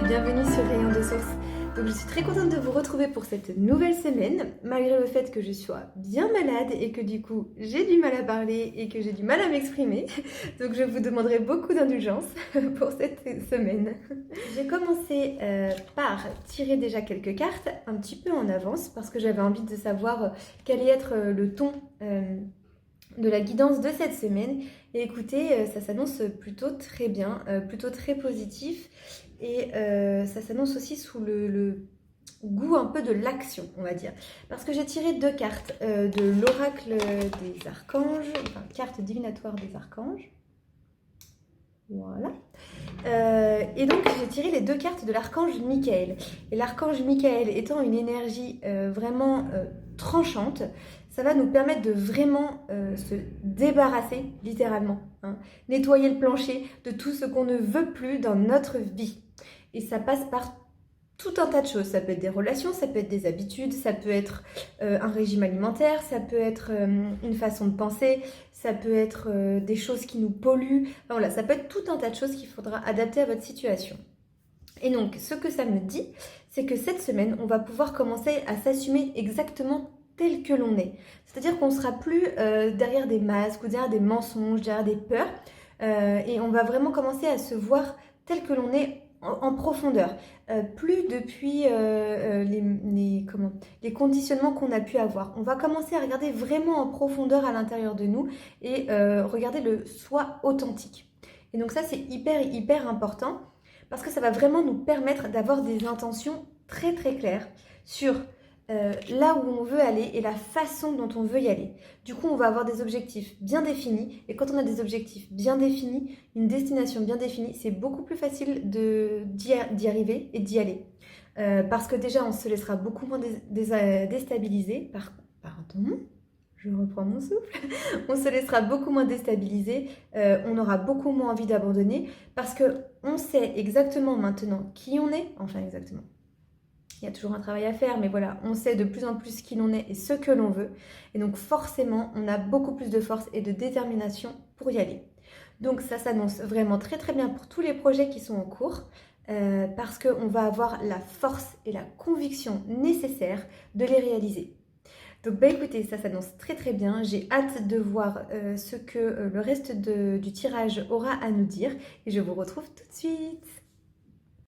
bienvenue sur Rayon de Source. Donc je suis très contente de vous retrouver pour cette nouvelle semaine, malgré le fait que je sois bien malade et que du coup j'ai du mal à parler et que j'ai du mal à m'exprimer. Donc je vous demanderai beaucoup d'indulgence pour cette semaine. J'ai commencé par tirer déjà quelques cartes un petit peu en avance parce que j'avais envie de savoir quel allait être le ton de la guidance de cette semaine. Et écoutez, ça s'annonce plutôt très bien, plutôt très positif. Et ça s'annonce aussi sous le goût un peu de l'action, on va dire. Parce que j'ai tiré deux cartes de l'oracle des archanges, enfin carte divinatoire des archanges. Voilà. Et donc j'ai tiré les deux cartes de l'archange Michael. Et l'archange Michael étant une énergie vraiment tranchante, ça va nous permettre de vraiment se débarrasser, littéralement, hein, nettoyer le plancher de tout ce qu'on ne veut plus dans notre vie. Et ça passe par tout un tas de choses. Ça peut être des relations, ça peut être des habitudes, ça peut être un régime alimentaire, ça peut être une façon de penser, ça peut être des choses qui nous polluent. Enfin, voilà, ça peut être tout un tas de choses qu'il faudra adapter à votre situation. Et donc, ce que ça me dit, c'est que cette semaine, on va pouvoir commencer à s'assumer exactement tel que l'on est. C'est-à-dire qu'on ne sera plus derrière des masques ou derrière des mensonges, derrière des peurs. Et on va vraiment commencer à se voir tel que l'on est en profondeur, plus depuis les conditionnements qu'on a pu avoir. On va commencer à regarder vraiment en profondeur à l'intérieur de nous et regarder le soi authentique. Et donc ça, c'est hyper important parce que ça va vraiment nous permettre d'avoir des intentions très claires sur là où on veut aller et la façon dont on veut y aller. Du coup, on va avoir des objectifs bien définis. Et quand on a des objectifs bien définis, une destination bien définie, c'est beaucoup plus facile d'y arriver et d'y aller. Parce que déjà, on se laissera beaucoup moins déstabiliser. Pardon, je reprends mon souffle. On se laissera beaucoup moins déstabiliser. On aura beaucoup moins envie d'abandonner. Parce qu'on sait exactement maintenant qui on est. Enfin, exactement. Il y a toujours un travail à faire, mais voilà, on sait de plus en plus qui l'on est et ce que l'on veut. Et donc forcément, on a beaucoup plus de force et de détermination pour y aller. Donc ça s'annonce vraiment très bien pour tous les projets qui sont en cours, parce qu'on va avoir la force et la conviction nécessaires de les réaliser. Donc bah écoutez, ça s'annonce très bien. J'ai hâte de voir ce que le reste du tirage aura à nous dire. Et je vous retrouve tout de suite.